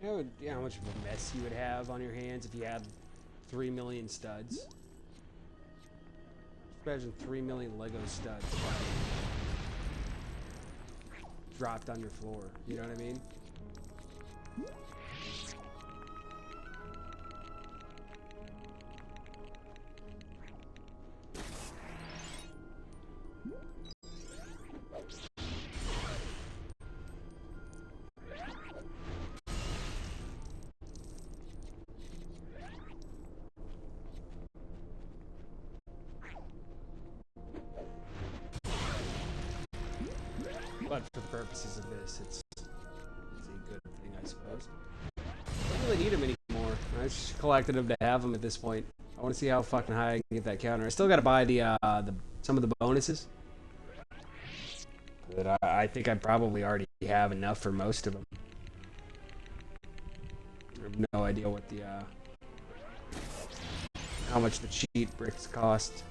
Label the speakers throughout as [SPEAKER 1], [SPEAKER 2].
[SPEAKER 1] You know how much of a mess you would have on your hands if you had 3 million studs? Just imagine 3 million Lego studs dropped on your floor. You know what I mean? But for the purposes of this, it's a good thing, I suppose. I don't really need them anymore. I just collected them to have them at this point. I want to see how fucking high I can get that counter. I still got to buy the some of the bonuses. But I think I probably already have enough for most of them. I have no idea what the how much the cheat bricks cost.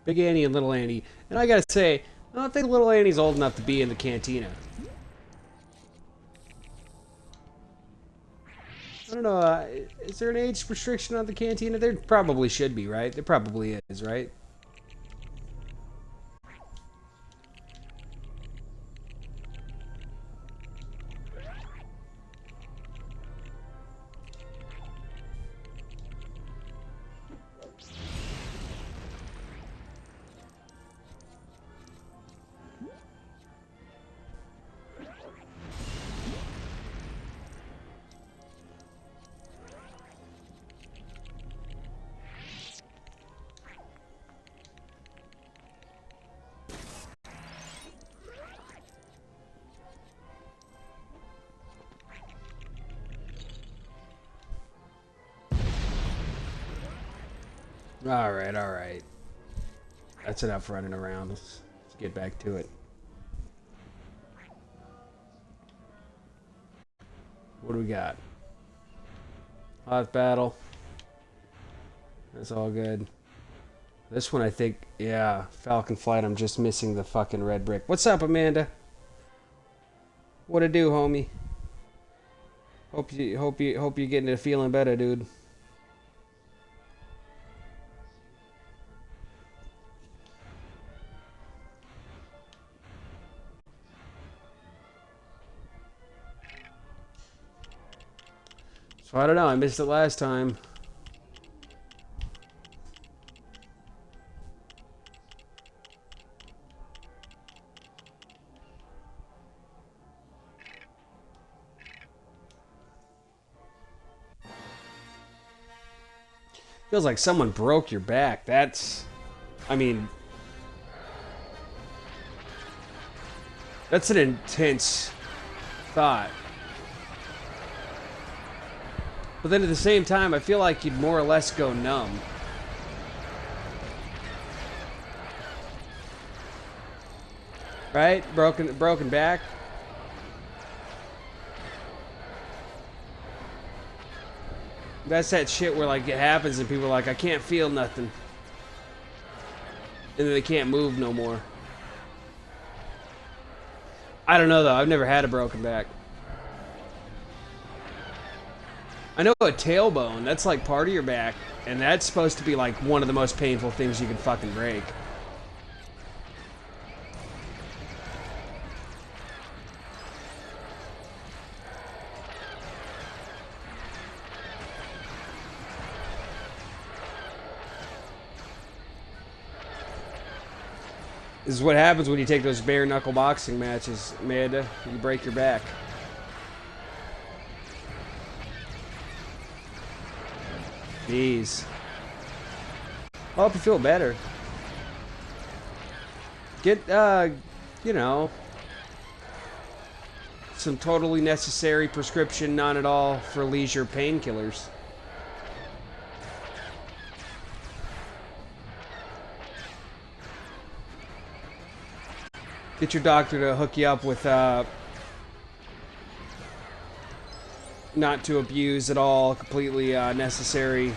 [SPEAKER 1] Big Annie and Little Annie. And I gotta say, I don't think Little Annie's old enough to be in the cantina. I don't know, is there an age restriction on the cantina? There probably should be, right? There probably is, right? Alright, alright. That's enough running around. Let's get back to it. What do we got? Hot battle. That's all good. This one I think, yeah, Falcon Flight, I'm just missing the fucking red brick. What's up, Amanda? What it do, homie? Hope you're getting it feeling better, dude. So I don't know, I missed it last time. Feels like someone broke your back. That's, I mean, that's an intense thought. But then at the same time, I feel like you'd more or less go numb. Right? Broken back. That's that shit where like it happens and people are like, I can't feel nothing. And then they can't move no more. I don't know though, I've never had a broken back. I know a tailbone, that's like part of your back, and that's supposed to be like one of the most painful things you can fucking break. This is what happens when you take those bare knuckle boxing matches, Amanda. You break your back. Jeez. I hope you feel better. Get, you know, some totally necessary prescription, not at all for leisure painkillers. Get your doctor to hook you up with, not to abuse at all, completely necessary,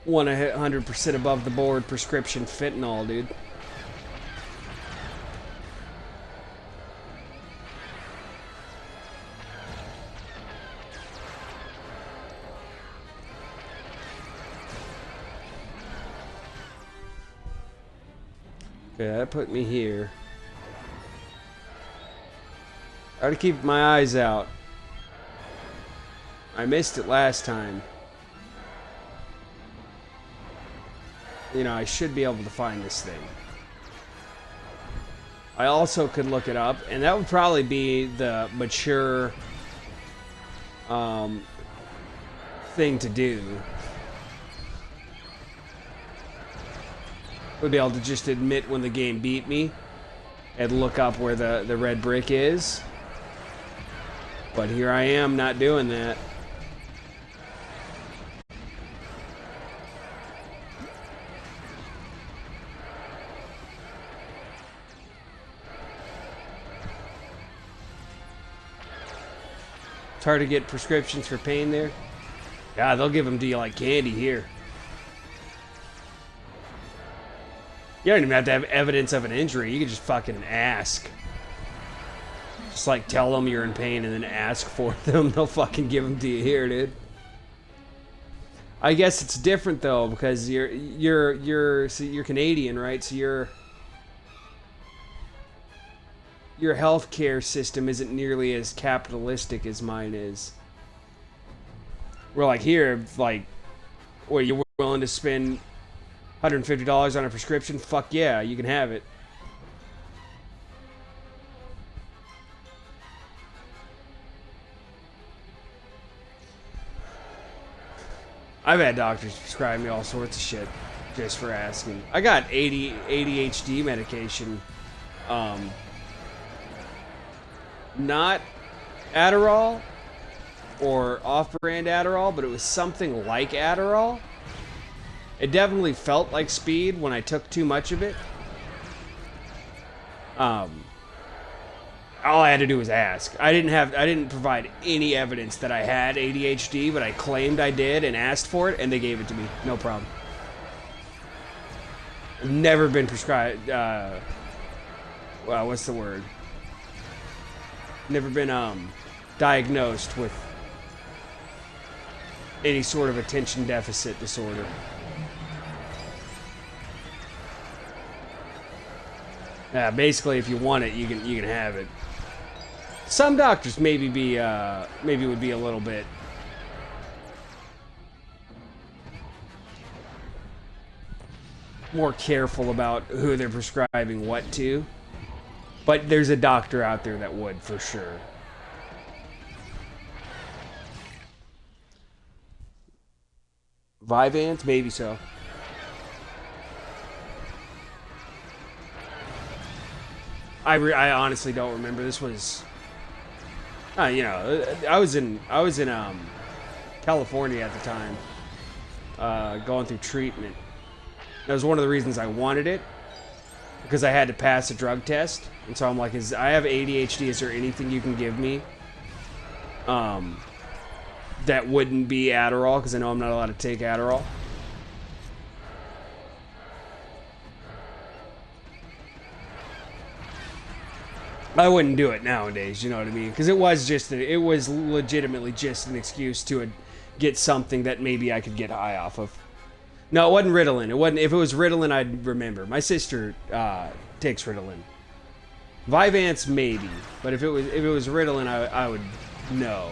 [SPEAKER 1] 100% above the board prescription fentanyl, dude. Okay, that put me here. I gotta keep my eyes out. I missed it last time. You know, I should be able to find this thing. I also could look it up, and that would probably be the mature thing to do. Would be able to just admit when the game beat me and look up where the red brick is. But here I am not doing that. It's hard to get prescriptions for pain there. Yeah, they'll give them to you like candy here. You don't even have to have evidence of an injury. You can just fucking ask. Just like tell them you're in pain and then ask for them. They'll fucking give them to you here, dude. I guess it's different though because you're Canadian, right? So your healthcare system isn't nearly as capitalistic as mine is. We're like here, like, what, you're willing to spend $150 on a prescription? Fuck yeah, you can have it. I've had doctors prescribe me all sorts of shit just for asking. I got ADHD medication. Not Adderall or off-brand Adderall, but it was something like Adderall. It definitely felt like speed when I took too much of it. All I had to do was ask. I didn't provide any evidence that I had ADHD, but I claimed I did and asked for it, and they gave it to me. No problem. I've never been prescribed, well, what's the word? Never been, diagnosed with any sort of attention deficit disorder. Basically, if you want it, you can have it. Some doctors maybe would be a little bit more careful about who they're prescribing what to. But there's a doctor out there that would, for sure. Vyvanse? Maybe so. I honestly don't remember. This was, you know, I was in California at the time, going through treatment. That was one of the reasons I wanted it, because I had to pass a drug test, and so I'm like, I have ADHD. Is there anything you can give me, that wouldn't be Adderall? Because I know I'm not allowed to take Adderall. I wouldn't do it nowadays, you know what I mean? Because it was legitimately just an excuse to get something that maybe I could get high off of. No, it wasn't Ritalin. It wasn't. If it was Ritalin, I'd remember. My sister takes Ritalin. Vyvanse maybe, but if it was Ritalin, I would know.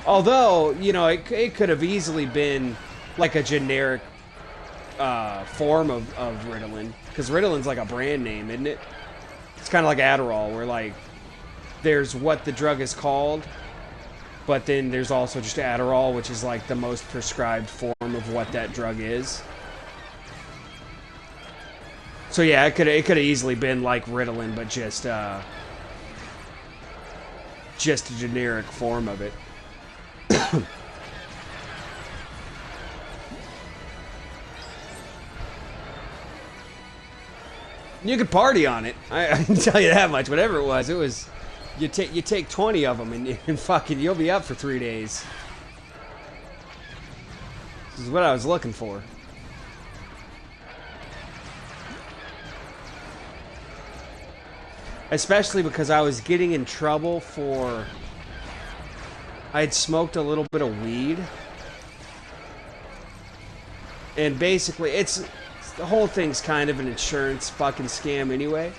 [SPEAKER 1] Although, you know, it could have easily been like a generic form of Ritalin, because Ritalin's like a brand name, isn't it? It's kind of like Adderall, where like there's what the drug is called, But then there's also just Adderall, which is like the most prescribed form of what that drug is. So yeah, it could have easily been like Ritalin, but just a generic form of it. You could party on it. I can tell you that much. Whatever it was you take 20 of them and fucking you'll be up for 3 days. This is what I was looking for. Especially because I was getting in trouble for... I had smoked a little bit of weed. And basically, the whole thing's kind of an insurance fucking scam anyway.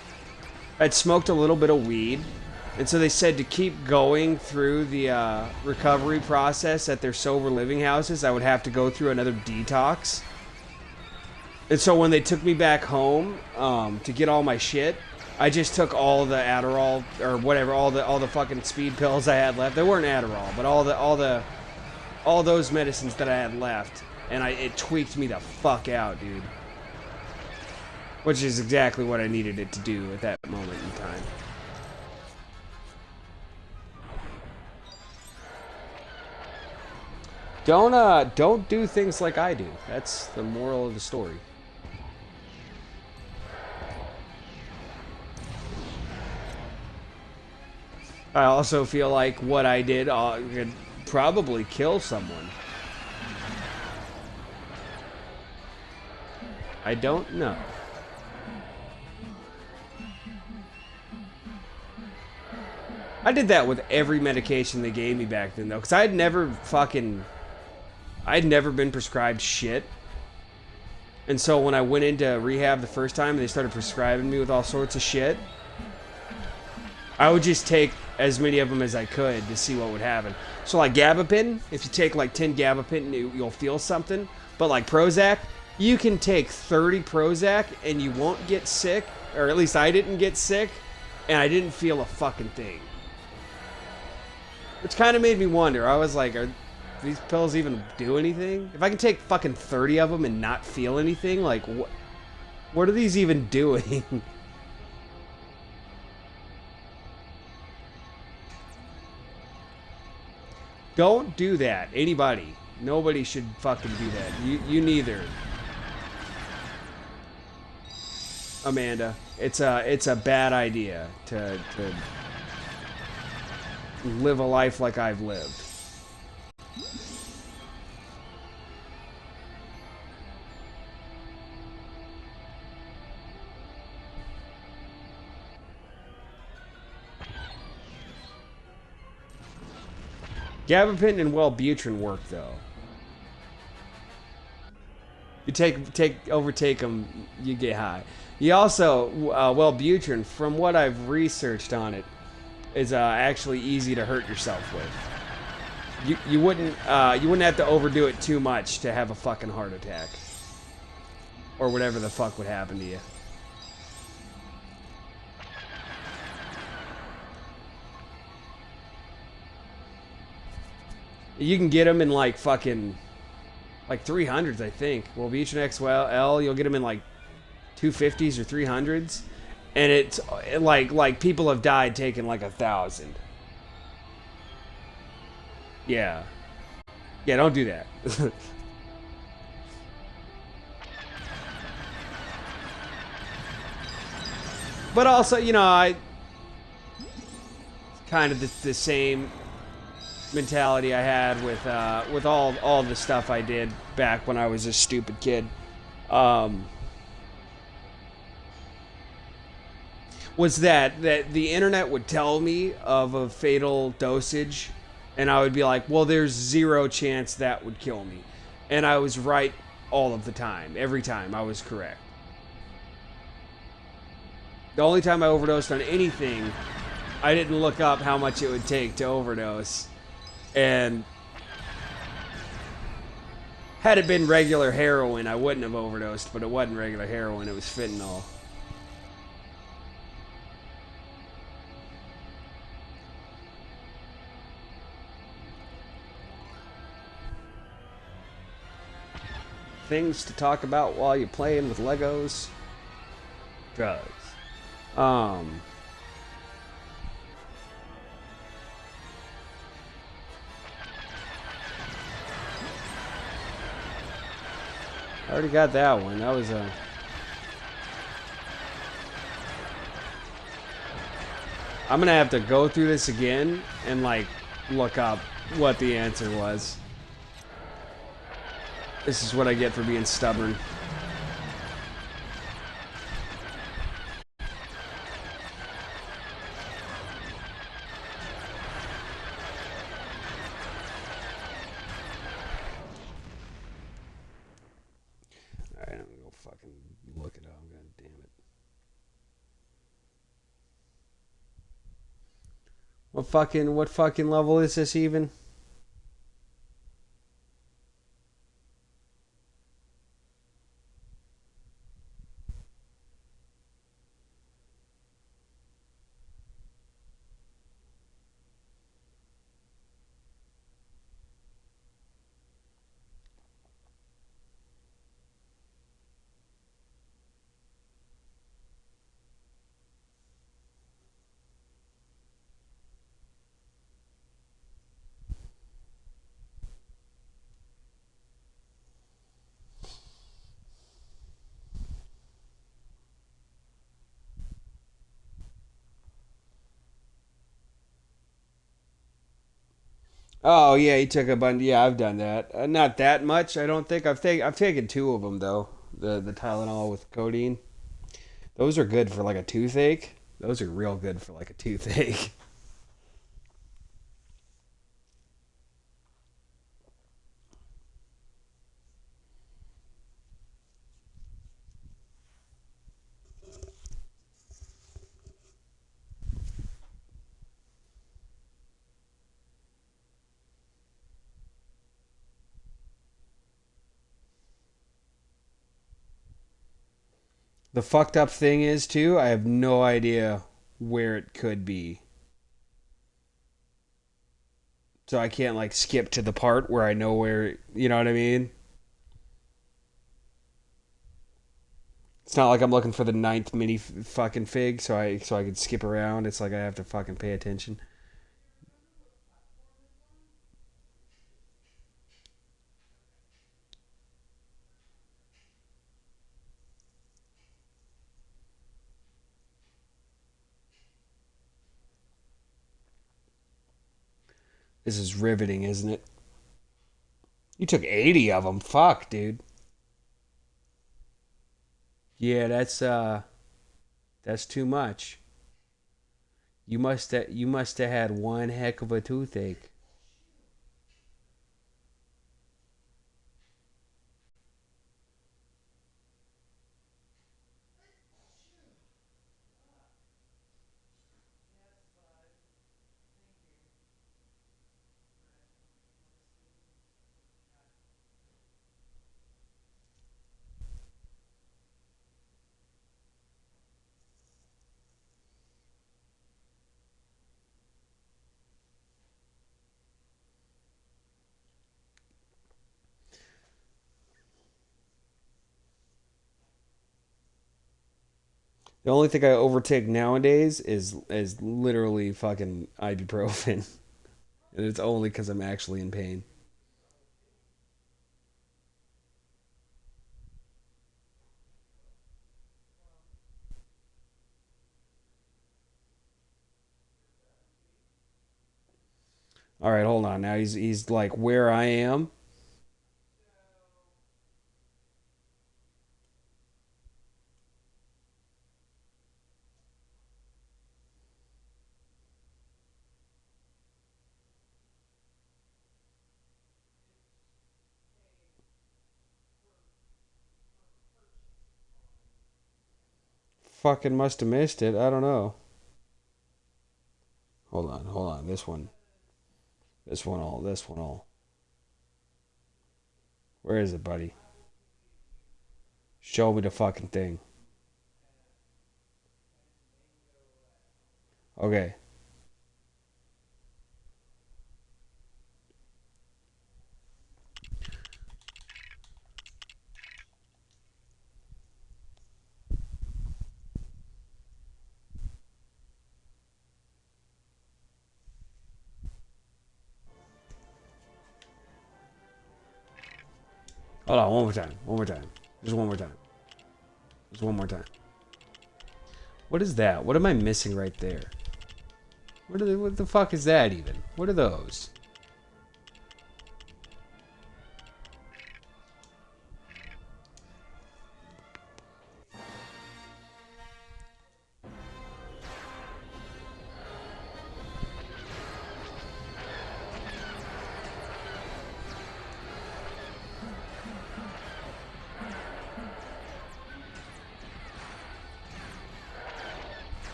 [SPEAKER 1] I'd smoked a little bit of weed. And so they said to keep going through the recovery process at their sober living houses, I would have to go through another detox. And so when they took me back home to get all my shit... I just took all the Adderall or whatever, all the fucking speed pills I had left. They weren't Adderall, but all those medicines that I had left, and it tweaked me the fuck out, dude. Which is exactly what I needed it to do at that moment in time. Don't do things like I do. That's the moral of the story. I also feel like what I did could probably kill someone. I don't know. I did that with every medication they gave me back then, though, because I'd never been prescribed shit. And so when I went into rehab the first time and they started prescribing me with all sorts of shit, I would just take as many of them as I could to see what would happen. So like gabapentin, if you take like 10 gabapentin, you'll feel something. But like Prozac, you can take 30 Prozac and you won't get sick, or at least I didn't get sick, and I didn't feel a fucking thing. Which kind of made me wonder. I was like, are these pills even do anything? If I can take fucking 30 of them and not feel anything, like what are these even doing? Don't do that. Anybody. Nobody should fucking do that. You neither. Amanda. It's a bad idea to live a life like I've lived. Gabapentin and Wellbutrin work though. You overtake them, you get high. You also Wellbutrin, from what I've researched on it, is actually easy to hurt yourself with. You wouldn't have to overdo it too much to have a fucking heart attack, or whatever the fuck would happen to you. You can get them in like fucking like 300s, I think. Wellbutrin XL, you'll get them in like 250s or 300s, and it's like people have died taking like 1,000. Yeah, don't do that. But also, you know, I kind of the same mentality I had with all the stuff I did back when I was a stupid kid. Was that the internet would tell me of a fatal dosage, and I would be like, well, there's 0 chance that would kill me. And I was right all of the time. Every time I was correct. The only time I overdosed on anything, I didn't look up how much it would take to overdose. And had it been regular heroin, I wouldn't have overdosed, but it wasn't regular heroin, it was fentanyl. things to talk about while you're playing with Legos. Drugs. Um. I already got that one. That was a. I'm gonna have to go through this again and like look up what the answer was. This is what I get for being stubborn. Alright, I'm gonna go fucking look it up. God damn it. What fucking level is this even? Oh yeah, he took a bunch. Yeah, I've done that. Not that much, I don't think. I've taken two of them though. The Tylenol with codeine. Those are good for like a toothache. Those are real good for like a toothache. The fucked up thing is too, I have no idea where it could be. So I can't like skip to the part where I know where, you know what I mean? It's not like I'm looking for the ninth mini fucking fig so I could skip around. It's like I have to fucking pay attention. This is riveting, isn't it? You took 80 of them. Fuck, dude. Yeah, that's too much. You must have had one heck of a toothache. The only thing I overtake nowadays is literally fucking ibuprofen, and it's only because I'm actually in pain. All right, hold on. Now he's like where I am. Fucking must have missed it. I don't know. Hold on. This one all. Where is it, buddy? Show me the fucking thing. Okay. Hold on, one more time. One more time. Just one more time. Just one more time. What is that? What am I missing right there? What the fuck is that even? What are those?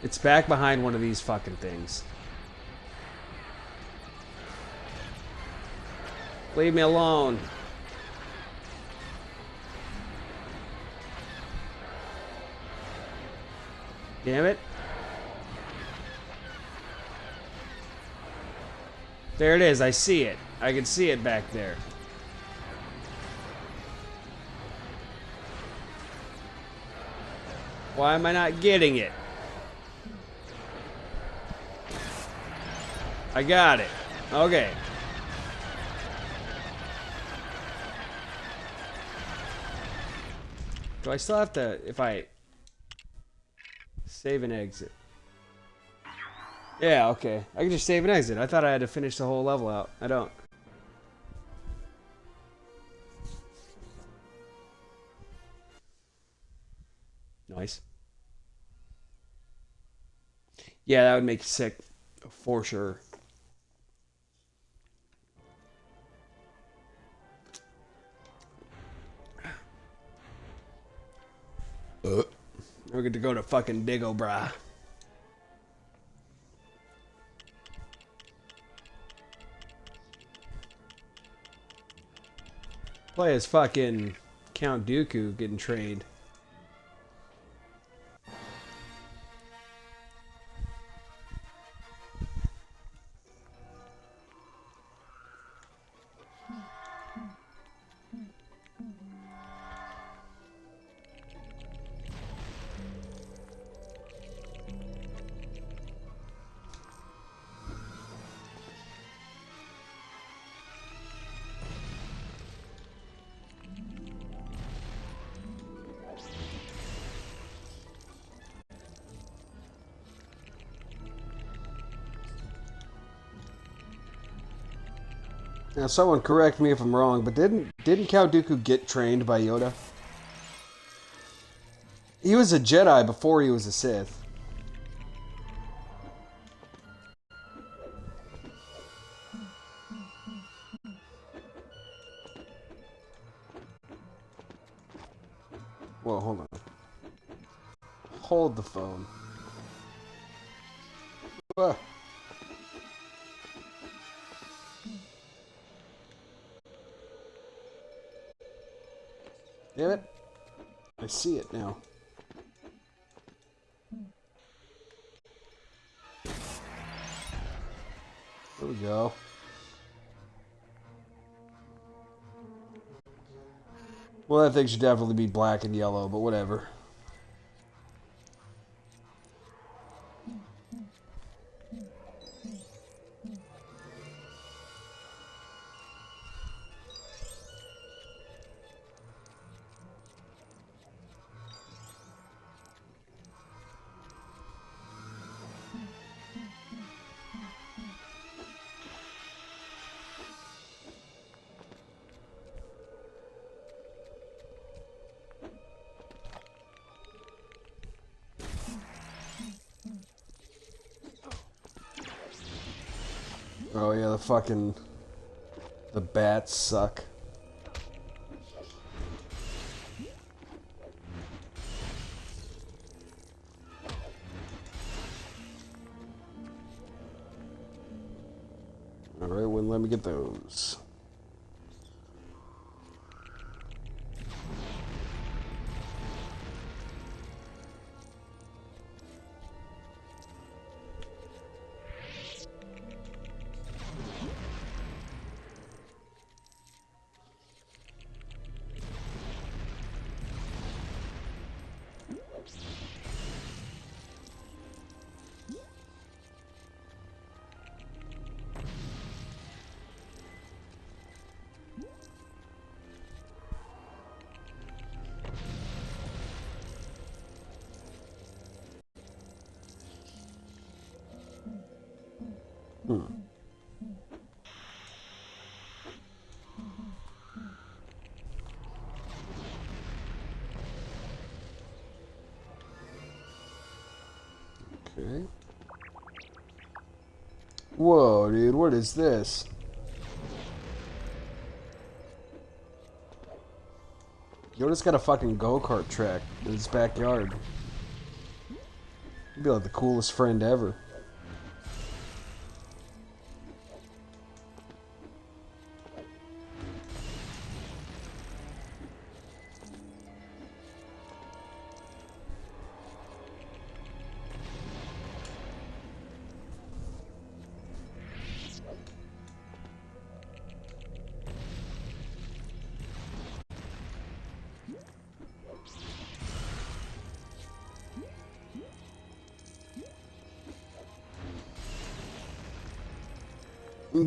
[SPEAKER 1] It's back behind one of these fucking things. Leave me alone. Damn it. There it is. I see it. I can see it back there. Why am I not getting it? I got it. Okay. Do I still have to, if I save and exit? Yeah, okay. I can just save and exit. I thought I had to finish the whole level out. I don't. Nice. Yeah, that would make you sick. For sure. We're good to go to fucking Diggo, brah. Play as fucking Count Dooku getting trained. Now, someone correct me if I'm wrong, but didn't Count Dooku get trained by Yoda? He was a Jedi before he was a Sith. Whoa, hold on. Hold the phone. Ah. Damn it. I see it now. There we go. Well, that thing should definitely be black and yellow, but whatever. Oh yeah, the bats suck. Alright, wouldn't let me get those. Okay. Whoa, dude, what is this? Yoda's got a fucking go-kart track in his backyard. He'd be like the coolest friend ever.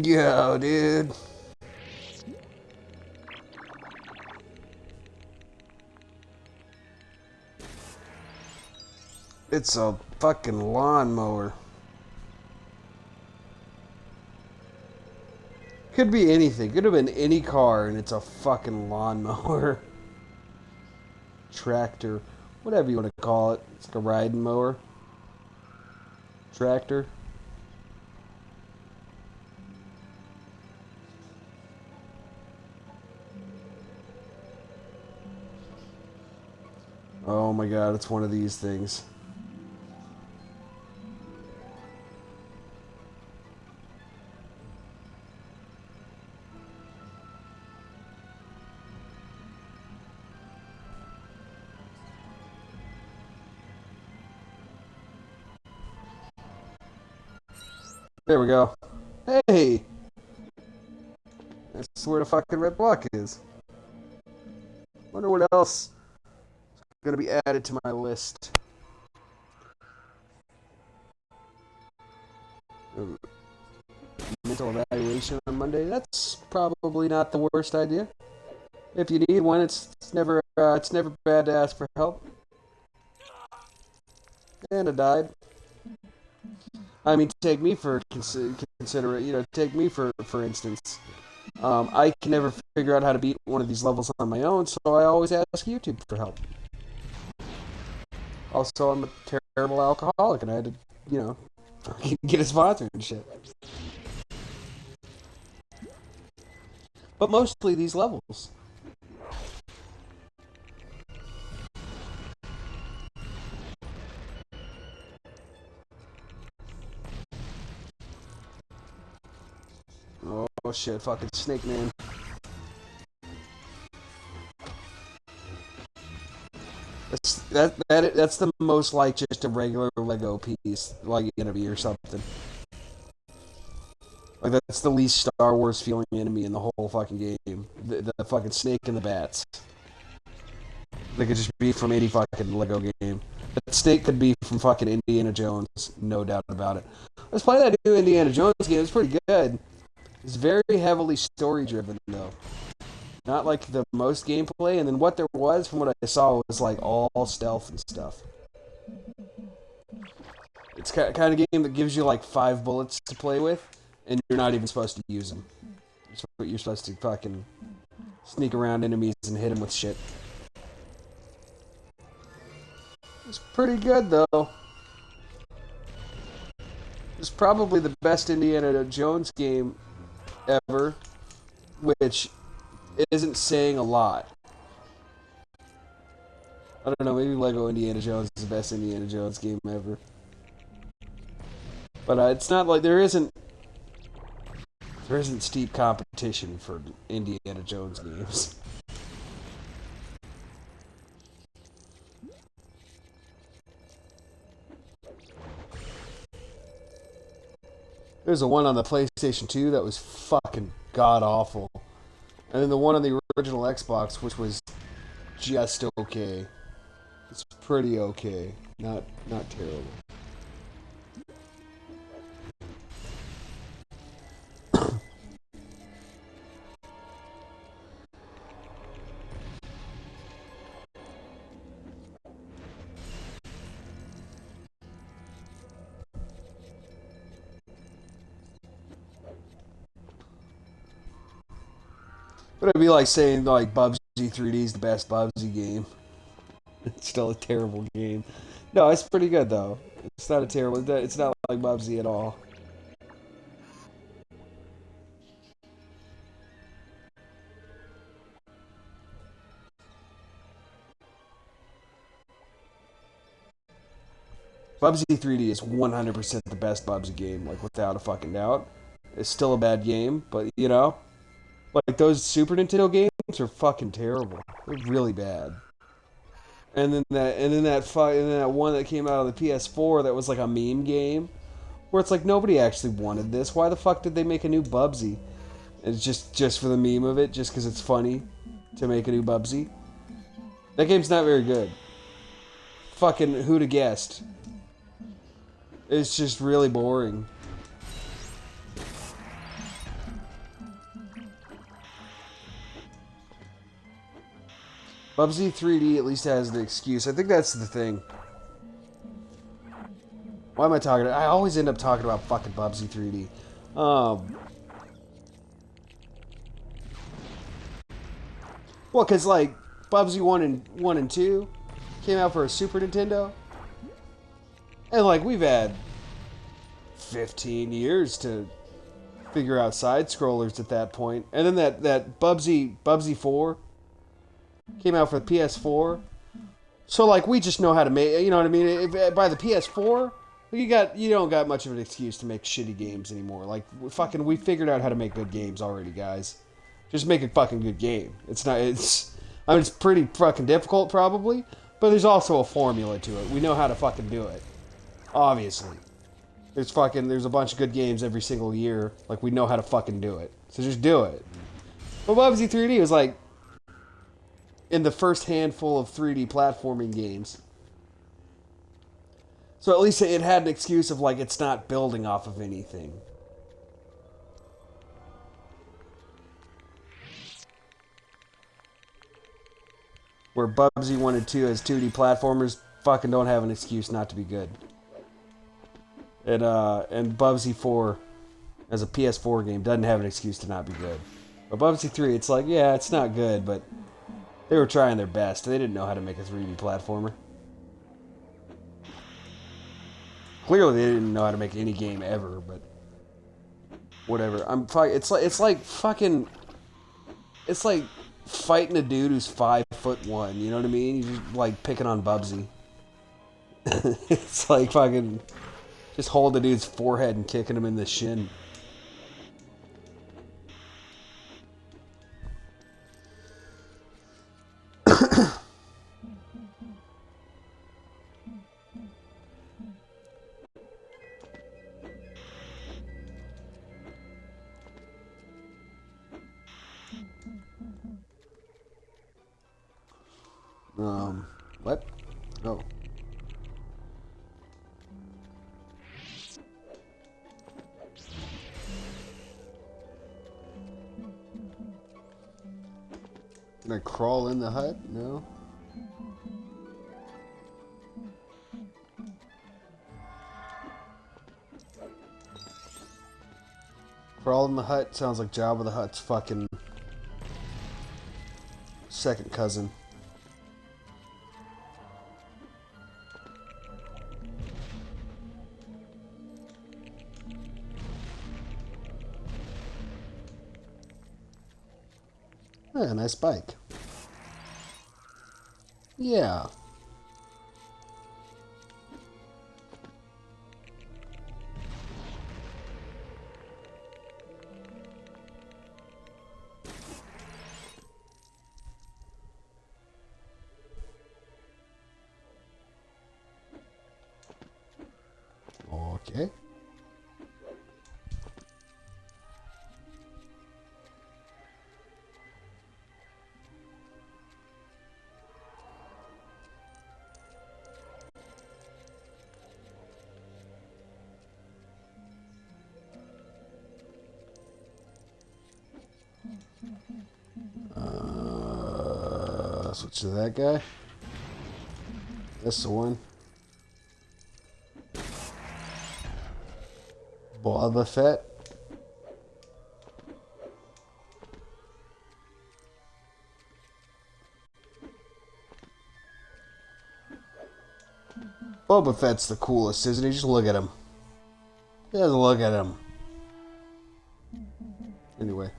[SPEAKER 1] Yo, dude. It's a fucking lawnmower. Could be anything. Could have been any car, and it's a fucking lawnmower. Tractor. Whatever you want to call it. It's like a riding mower. Tractor. Oh my god, it's one of these things. There we go. Hey! That's where the fucking red block is. Wonder what else is gonna be added to my list. Mental evaluation on Monday. That's probably not the worst idea. If you need one, it's never bad to ask for help. And I died. I mean, take me for considerate. You know, take me for instance. I can never figure out how to beat one of these levels on my own, so I always ask YouTube for help. Also, I'm a terrible alcoholic, and I had to, you know, get a sponsor and shit. But mostly these levels. Oh shit, fucking Snake Man. That's the most like just a regular Lego piece, like enemy or something. Like that's the least Star Wars feeling enemy in the whole fucking game. The fucking snake and the bats. They could just be from any fucking Lego game. That snake could be from fucking Indiana Jones, no doubt about it. Let's play that new Indiana Jones game. It's pretty good. It's very heavily story driven though. Not like the most gameplay, and then what there was from what I saw was like all stealth and stuff. It's kind of game that gives you like 5 bullets to play with, and you're not even supposed to use them. You're supposed to fucking sneak around enemies and hit them with shit. It's pretty good though. It's probably the best Indiana Jones game ever, which isn't saying a lot. I don't know, maybe Lego Indiana Jones is the best Indiana Jones game ever. But it's not like there isn't steep competition for Indiana Jones games. There's a one on the PlayStation 2 that was fucking god awful. And then the one on the original Xbox, which was just okay. It's pretty okay. Not terrible. But it'd be like saying like Bubsy 3D is the best Bubsy game. It's still a terrible game. No, it's pretty good though. It's not a terrible. It's not like Bubsy at all. Bubsy 3D is 100% the best Bubsy game, like without a fucking doubt. It's still a bad game, but you know, like those Super Nintendo games are fucking terrible. They're really bad. And then that one that came out on the PS4 that was like a meme game, where it's like nobody actually wanted this. Why the fuck did they make a new Bubsy? It's just for the meme of it, just because it's funny to make a new Bubsy. That game's not very good. Fucking who'da guessed? It's just really boring. Bubsy 3D at least has the excuse. I think that's the thing. Why am I talking? I always end up talking about fucking Bubsy 3D. Well, cause like Bubsy 1 and 2 came out for a Super Nintendo, and like we've had 15 years to figure out side scrollers at that point, and then that Bubsy 4 came out for the PS4. So like we just know how to make, you know what I mean? If, by the PS4, you don't got much of an excuse to make shitty games anymore. Like we figured out how to make good games already, guys. Just make a fucking good game. It's pretty fucking difficult probably, but there's also a formula to it. We know how to fucking do it. Obviously. There's a bunch of good games every single year. Like we know how to fucking do it. So just do it. But Bubsy 3D was like in the first handful of 3D platforming games. So at least it had an excuse of like it's not building off of anything. Where Bubsy 1 and 2 as 2D platformers fucking don't have an excuse not to be good. And Bubsy 4 as a PS4 game doesn't have an excuse to not be good. But Bubsy 3, it's like, yeah, it's not good, but they were trying their best. They didn't know how to make a 3D platformer. Clearly, they didn't know how to make any game ever, but whatever. It's like fighting a dude who's 5'1". You know what I mean? You're just like picking on Bubsy. It's like fucking just hold the dude's forehead and kicking him in the shin. What? Oh. Can I crawl in the hut? No. Crawl in the hut sounds like Jabba the Hutt's fucking second cousin. Yeah, nice bike. Yeah. Okay. Switch to that guy. That's the one. Boba Fett. Boba Fett's the coolest, isn't he? Just look at him. Just look at him. Anyway.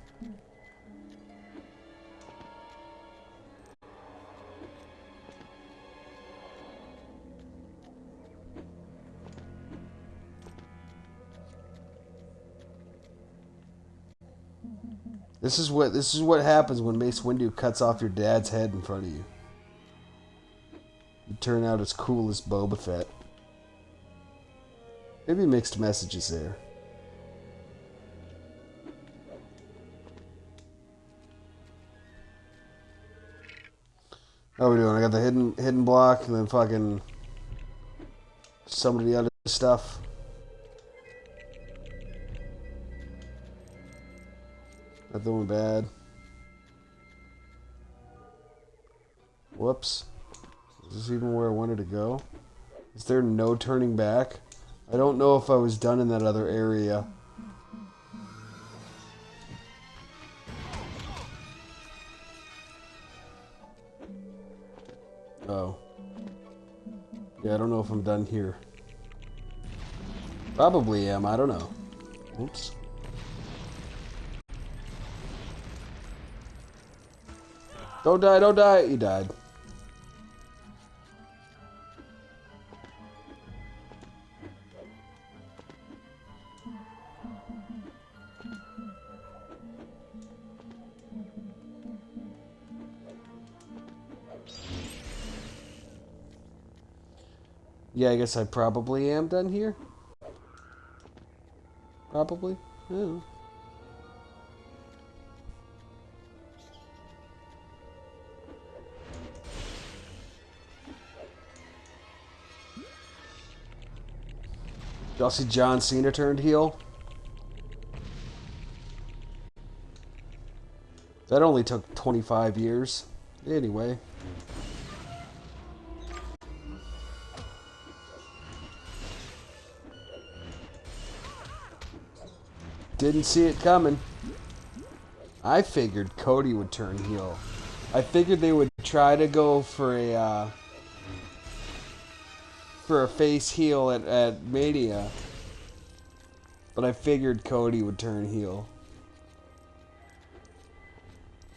[SPEAKER 1] This is what happens when Mace Windu cuts off your dad's head in front of you. You turn out as cool as Boba Fett. Maybe mixed messages there. How are we doing? I got the hidden block and then fucking some of the other stuff. Not doing bad. Whoops. Is this even where I wanted to go? Is there no turning back? I don't know if I was done in that other area. Oh. Yeah, I don't know if I'm done here. Probably am, I don't know. Oops. Don't die, don't die! He died. Yeah, I guess I probably am done here. Probably. Yeah. Y'all see John Cena turned heel? That only took 25 years. Anyway. Didn't see it coming. I figured Cody would turn heel. I figured they would try to go for a face heel at Mania. But I figured Cody would turn heel.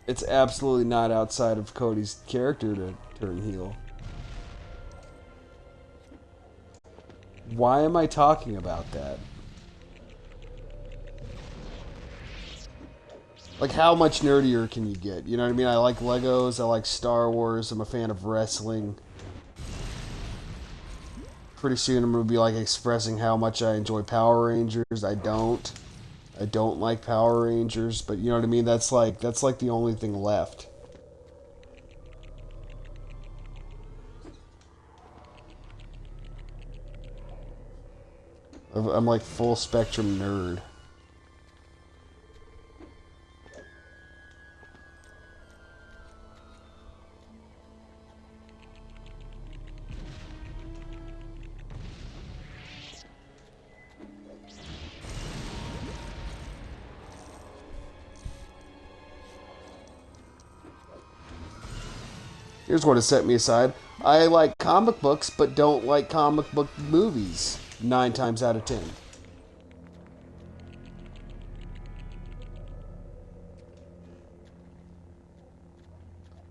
[SPEAKER 1] It's absolutely not outside of Cody's character to turn heel. Why am I talking about that? Like, how much nerdier can you get? You know what I mean? I like Legos, I like Star Wars, I'm a fan of wrestling. Pretty soon I'm going to be like expressing how much I enjoy Power Rangers. I don't like Power Rangers, but you know what I mean? That's like the only thing left. I'm like full spectrum nerd. Here's what has set me aside. I like comic books, but don't like comic book movies 9 times out of 10.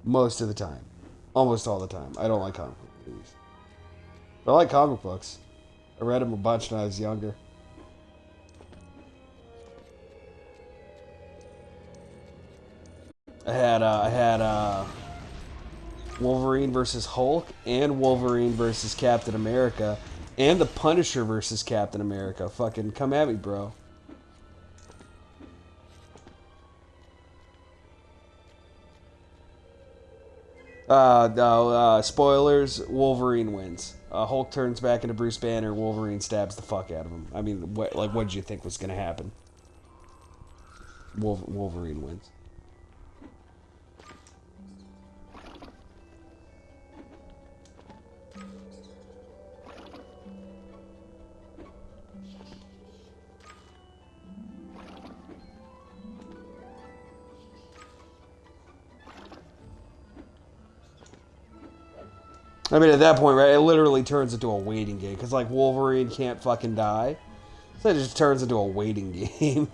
[SPEAKER 1] Most of the time. Almost all the time. I don't like comic book movies. But I like comic books. I read them a bunch when I was younger. I had Wolverine versus Hulk and Wolverine versus Captain America and the Punisher versus Captain America. Fucking come at me, bro. No, spoilers, Wolverine wins. Hulk turns back into Bruce Banner, Wolverine stabs the fuck out of him. I mean, what did you think was going to happen? Wolverine wins. I mean, at that point, right, it literally turns into a waiting game. Because, like, Wolverine can't fucking die. So it just turns into a waiting game.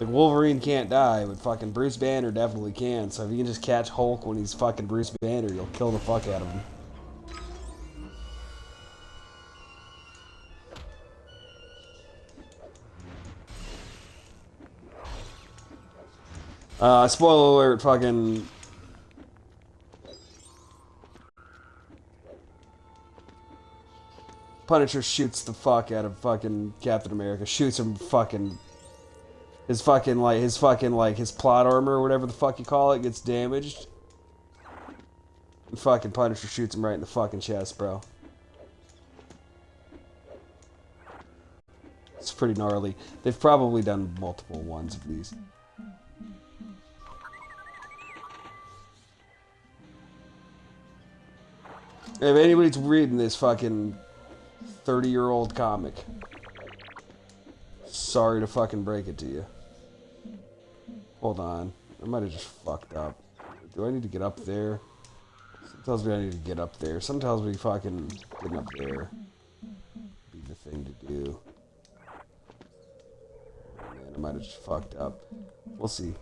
[SPEAKER 1] Like, Wolverine can't die, but fucking Bruce Banner definitely can. So if you can just catch Hulk when he's fucking Bruce Banner, you'll kill the fuck out of him. Spoiler alert, fucking... Punisher shoots the fuck out of fucking Captain America. Shoots him fucking... His plot armor or whatever the fuck you call it gets damaged. And fucking Punisher shoots him right in the fucking chest, bro. It's pretty gnarly. They've probably done multiple ones of these. If anybody's reading this fucking 30-year-old comic, sorry to fucking break it to you. Hold on. I might have just fucked up. Do I need to get up there? Some tells me I need to get up there. Some tells me fucking getting up there be the thing to do. Man, I might have just fucked up. We'll see.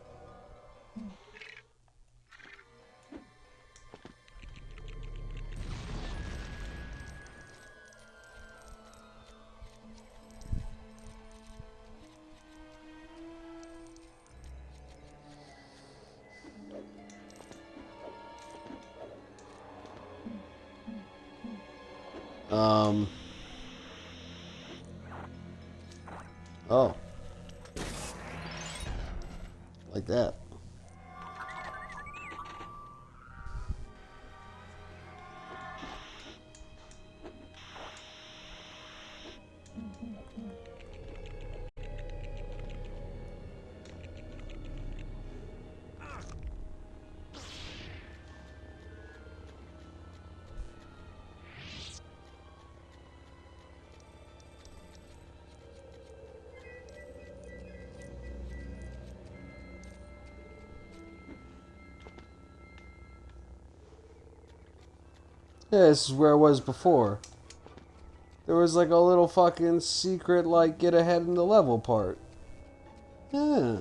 [SPEAKER 1] Oh. Like that. Yeah, this is where I was before. There was like a little fucking secret, like, get ahead in the level part. Yeah.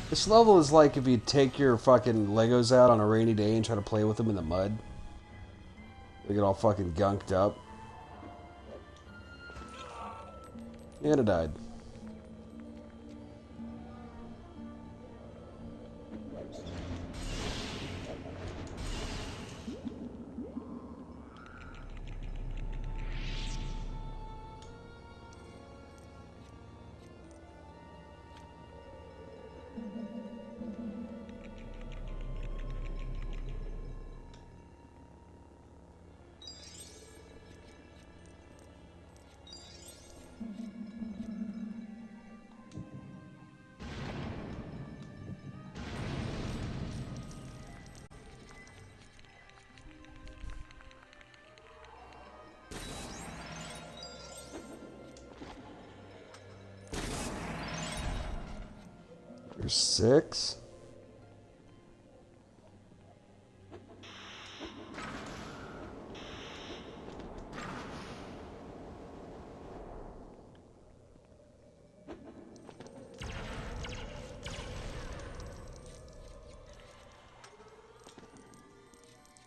[SPEAKER 1] This level is like if you take your fucking Legos out on a rainy day and try to play with them in the mud. They get all fucking gunked up. And it died. There's 6.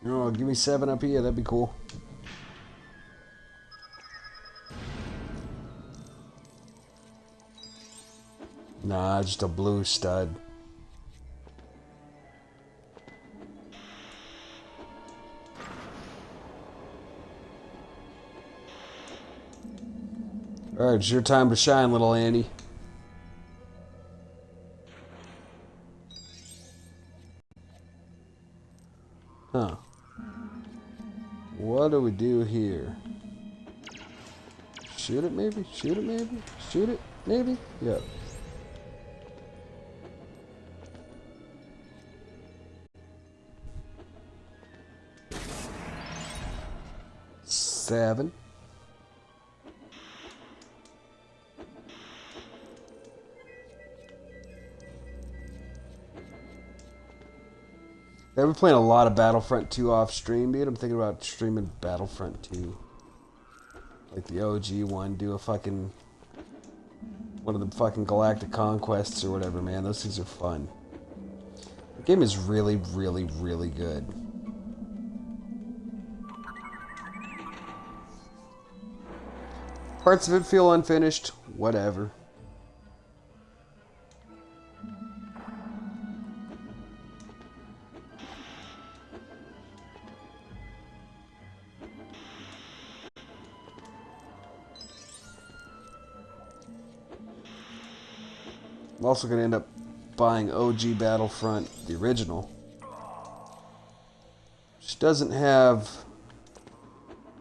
[SPEAKER 1] Oh, give me 7 up here, that'd be cool. Nah, just a blue stud. Alright, it's your time to shine, little Annie. Huh. What do we do here? Shoot it maybe? Shoot it maybe? Shoot it maybe? Yep. 7. I've been playing a lot of Battlefront 2 off stream, dude. I'm thinking about streaming Battlefront 2. Like the OG one. Do a fucking... one of the fucking Galactic Conquests or whatever, man. Those things are fun. The game is really, really, really good. Parts of it feel unfinished. Whatever. I'm also going to end up buying OG Battlefront, the original. Which doesn't have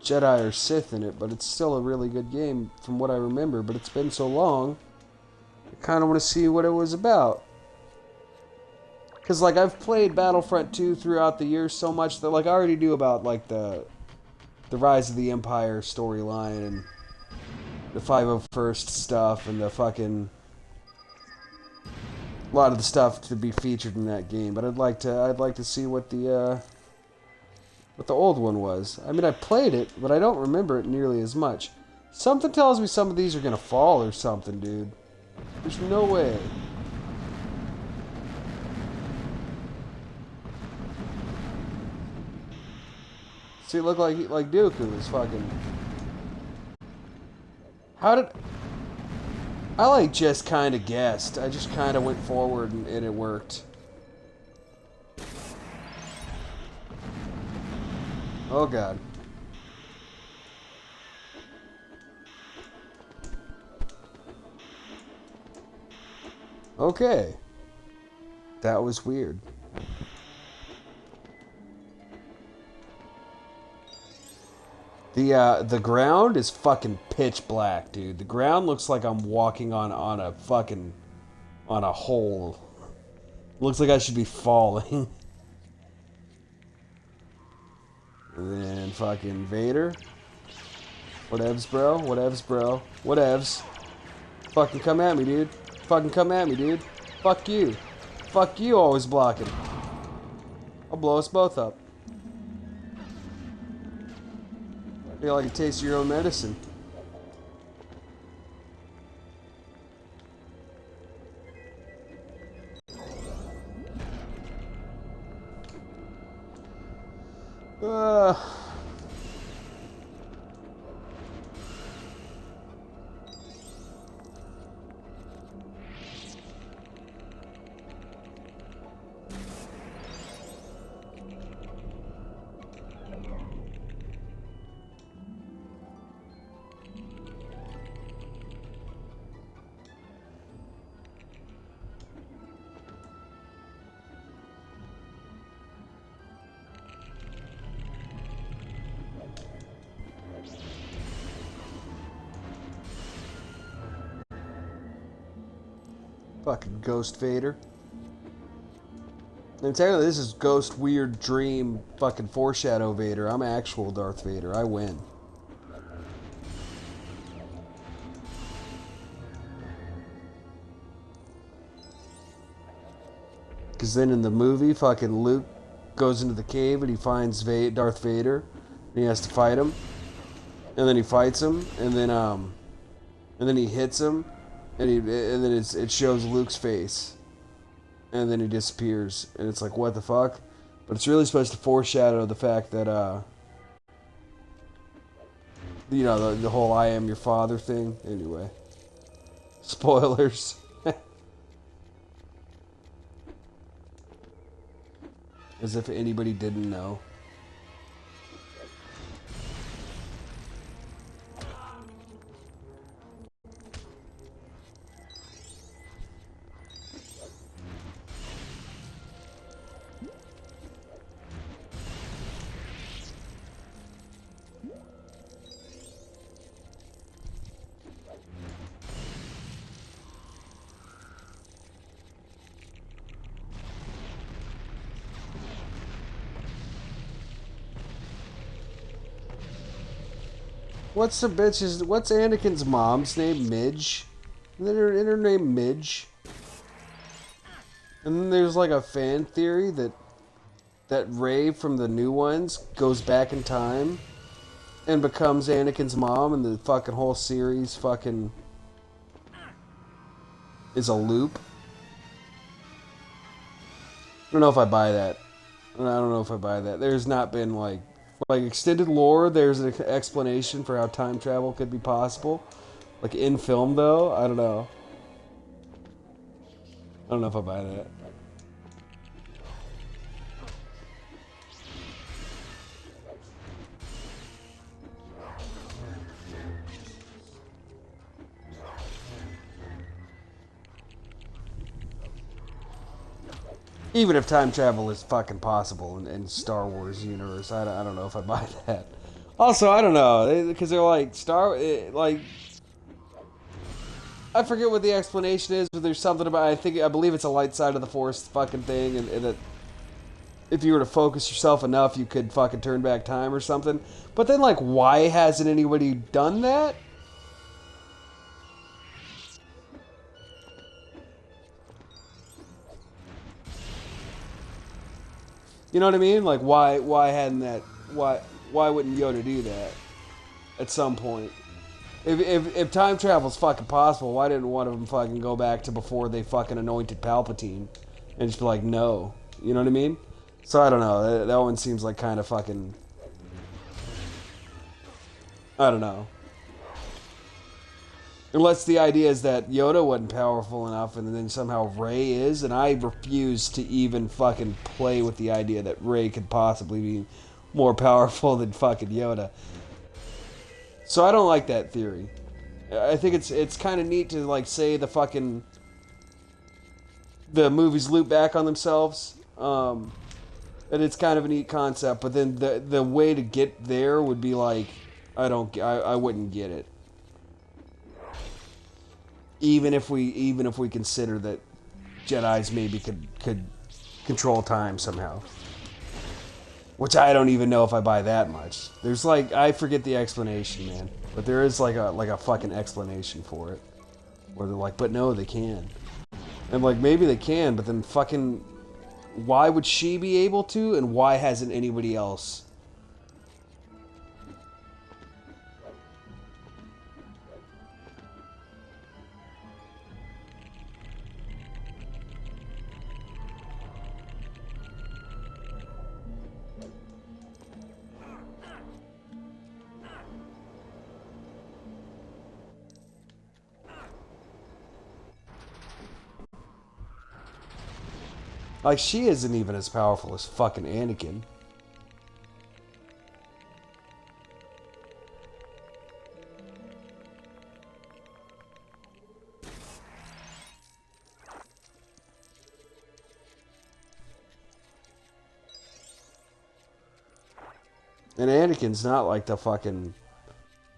[SPEAKER 1] Jedi or Sith in it, but it's still a really good game from what I remember. But it's been so long, I kind of want to see what it was about. Because, like, I've played Battlefront 2 throughout the years so much that, like, I already knew about, like, the Rise of the Empire storyline and the 501st stuff and the fucking... a lot of the stuff to be featured in that game, but I'd like to see what the old one was. I mean, I played it, but I don't remember it nearly as much. Something tells me some of these are gonna fall or something, dude. There's no way. See, it looked like Dooku was fucking. How did? I like just kind of guessed. I just kind of went forward and it worked. Oh god. Okay. That was weird. The ground is fucking pitch black, dude. The ground looks like I'm walking on a fucking on a hole. Looks like I should be falling. And then fucking Vader. Whatevs, bro. Whatevs, bro. Whatevs. Fucking come at me, dude. Fucking come at me, dude. Fuck you. Fuck you, always blocking. I'll blow us both up. I feel like a taste of your own medicine. Fucking Ghost Vader. And technically this is Ghost Weird Dream fucking Foreshadow Vader. I'm actual Darth Vader. I win. Because then in the movie, fucking Luke goes into the cave and he finds Darth Vader. And he has to fight him. And then he fights him. And then he hits him. And then it shows Luke's face. And then he disappears. And it's like, what the fuck? But it's really supposed to foreshadow the fact that, you know, the whole I am your father thing. Anyway. Spoilers. As if anybody didn't know. What's Anakin's mom's name? Midge? Isn't her name Midge? And then there's like a fan theory that Rey from the new ones goes back in time and becomes Anakin's mom, and the fucking whole series fucking is a loop. I don't know if I buy that. I don't know if I buy that. There's not been like extended lore. There's an explanation for how time travel could be possible. Like in film, though, I don't know. I don't know if I buy that. Even if time travel is fucking possible in Star Wars universe, I don't know if I buy that. Also, I don't know, because they're like, I forget what the explanation is, but there's something about, I believe it's a light side of the Force fucking thing, and that if you were to focus yourself enough, you could fucking turn back time or something. But then, like, why hasn't anybody done that? You know what I mean? Like, why wouldn't Yoda do that at some point? If time travel's fucking possible, why didn't one of them fucking go back to before they fucking anointed Palpatine and just be like, no? You know what I mean? So I don't know. That one seems like kind of fucking, I don't know. Unless the idea is that Yoda wasn't powerful enough and then somehow Rey is, and I refuse to even fucking play with the idea that Rey could possibly be more powerful than fucking Yoda. So I don't like that theory. I think it's kind of neat to like say the movies loop back on themselves. And it's kind of a neat concept, but then the way to get there would be like, I wouldn't get it. Even if we consider that Jedis maybe could control time somehow, which I don't even know if I buy that much. There's like, I forget the explanation, man, but there is like a fucking explanation for it, where they're like, but no, they can, and like maybe they can, but then fucking, why would she be able to, and why hasn't anybody else? Like, she isn't even as powerful as fucking Anakin. And Anakin's not like the fucking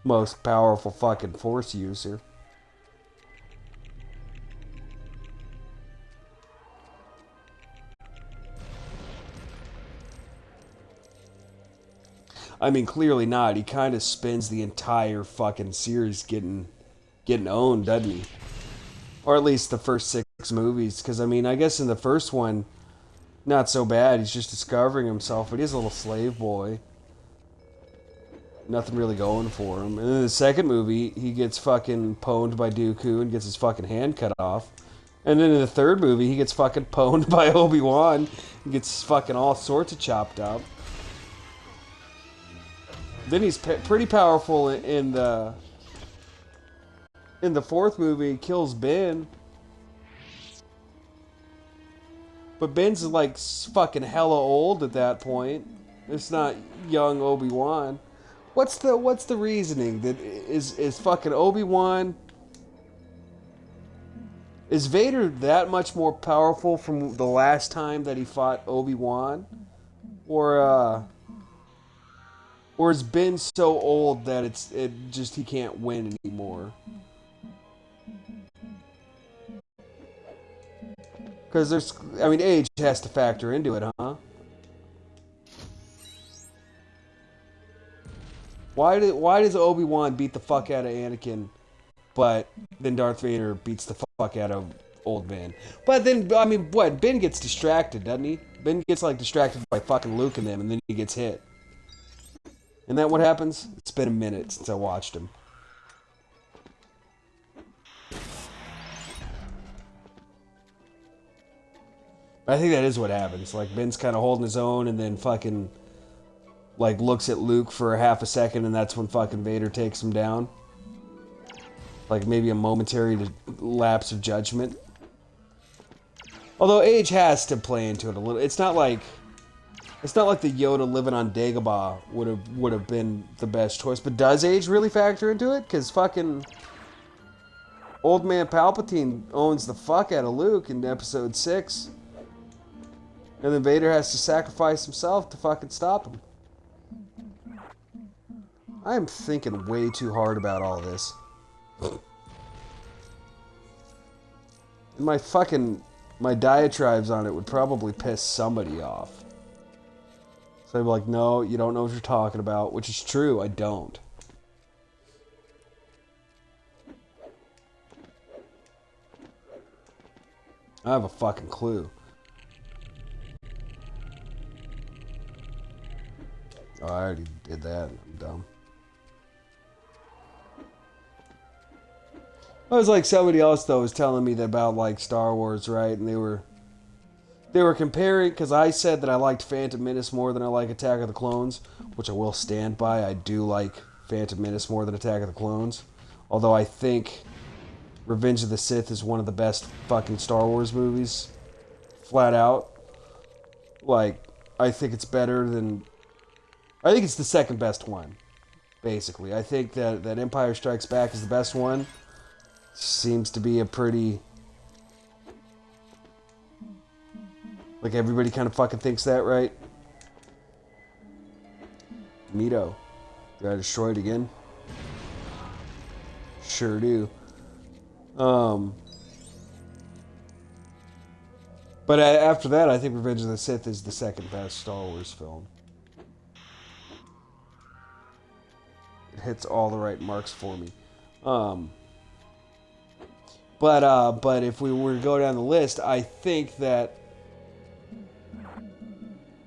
[SPEAKER 1] most powerful fucking Force user. I mean, clearly not. He kind of spends the entire fucking series getting owned, doesn't he? Or at least the first 6 movies. Because, I mean, I guess in the first one, not so bad. He's just discovering himself, but he's a little slave boy. Nothing really going for him. And then the second movie, he gets fucking pwned by Dooku and gets his fucking hand cut off. And then in the third movie, he gets fucking pwned by Obi-Wan and gets fucking all sorts of chopped up. Then he's pretty powerful in the fourth movie. He kills Ben, but Ben's like fucking hella old at that point. It's not young Obi-Wan. What's the reasoning that is fucking Obi-Wan? Is Vader that much more powerful from the last time that he fought Obi-Wan, or is Ben so old that he can't win anymore? Because age has to factor into it, huh? Why does Obi-Wan beat the fuck out of Anakin, but then Darth Vader beats the fuck out of old Ben? But then, I mean, what? Ben gets distracted, doesn't he? Ben gets, like, distracted by fucking Luke and them, and then he gets hit. Isn't that what happens? It's been a minute since I watched him. I think that is what happens. Like, Ben's kind of holding his own, and then fucking, like, looks at Luke for a half a second, and that's when fucking Vader takes him down. Like, maybe a momentary lapse of judgment. Although age has to play into it a little. It's not like the Yoda living on Dagobah would have been the best choice. But does age really factor into it? Because fucking old man Palpatine owns the fuck out of Luke in Episode 6. And then Vader has to sacrifice himself to fucking stop him. I am thinking way too hard about all this. And my diatribes on it would probably piss somebody off. So I'd be like, no, you don't know what you're talking about, which is true, I don't. I have a fucking clue. Oh, I already did that. I'm dumb. I was like, somebody else though was telling me that about like Star Wars, right? And they were comparing, because I said that I liked Phantom Menace more than I like Attack of the Clones, which I will stand by. I do like Phantom Menace more than Attack of the Clones, although I think Revenge of the Sith is one of the best fucking Star Wars movies, flat out. Like, I think it's better than, I think it's the second best one, basically. I think that Empire Strikes Back is the best one. Seems to be a pretty, like, everybody kind of fucking thinks that, right? Mito. Did I destroy it again? Sure do. But after that, I think Revenge of the Sith is the second best Star Wars film. It hits all the right marks for me. But if we were to go down the list, I think that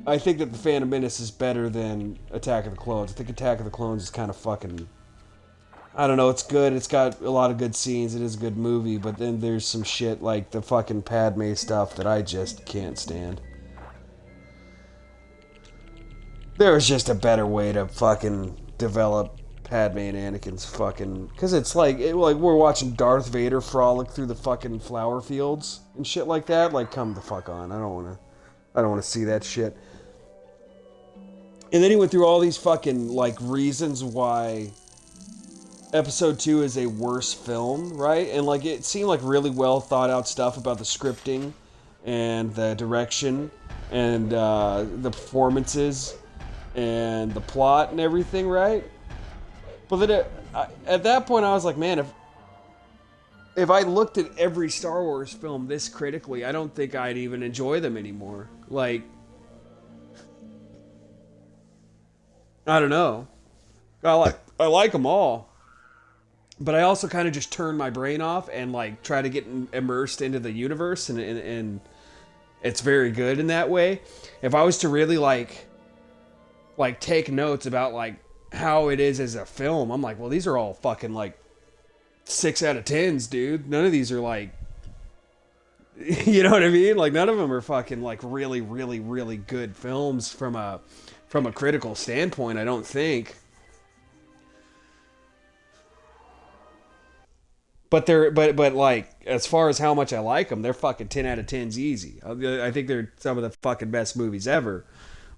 [SPEAKER 1] the Phantom Menace is better than Attack of the Clones. I think Attack of the Clones is kind of fucking, I don't know, it's good. It's got a lot of good scenes. It is a good movie, but then there's some shit like the fucking Padme stuff that I just can't stand. There was just a better way to fucking develop Padme and Anakin's fucking, because it's like we're watching Darth Vader frolic through the fucking flower fields and shit like that. Like, come the fuck on. I don't want to see that shit. And then he went through all these fucking like reasons why Episode 2 is a worse film, right? And like it seemed like really well thought out stuff about the scripting and the direction and the performances and the plot and everything, right? But then at that point, I was like, man, if I looked at every Star Wars film this critically, I don't think I'd even enjoy them anymore. Like, I don't know. I like them all, but I also kind of just turn my brain off and like try to get immersed into the universe, and it's very good in that way. If I was to really like take notes about like how it is as a film, I'm like, well, these are all fucking like 6 out of 10s, dude. None of these are like, you know what I mean? Like, none of them are fucking like really, really, really good films from a critical standpoint, I don't think. But but like, as far as how much I like them, they're fucking 10 out of 10s easy. I think they're some of the fucking best movies ever.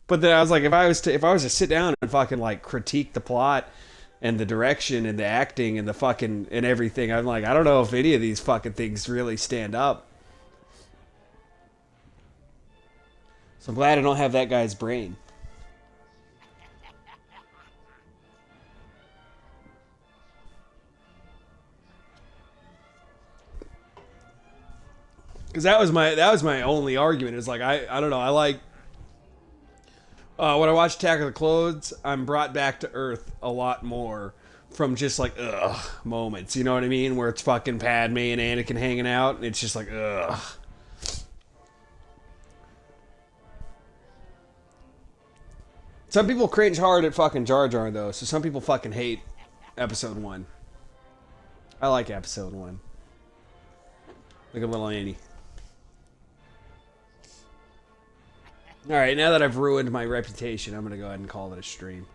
[SPEAKER 1] But then I was like, if I was to sit down and fucking like critique the plot and the direction and the acting and the fucking and everything, I'm like, I don't know if any of these fucking things really stand up. So I'm glad I don't have that guy's brain. Because that was my only argument. It's like I don't know, I like When I watch Attack of the Clones, I'm brought back to Earth a lot more from just like ugh moments. You know what I mean? Where it's fucking Padme and Anakin hanging out, and it's just like ugh. Some people cringe hard at fucking Jar Jar though, so some people fucking hate Episode 1. I like Episode 1. Like a little Annie. Alright, now that I've ruined my reputation, I'm gonna go ahead and call it a stream.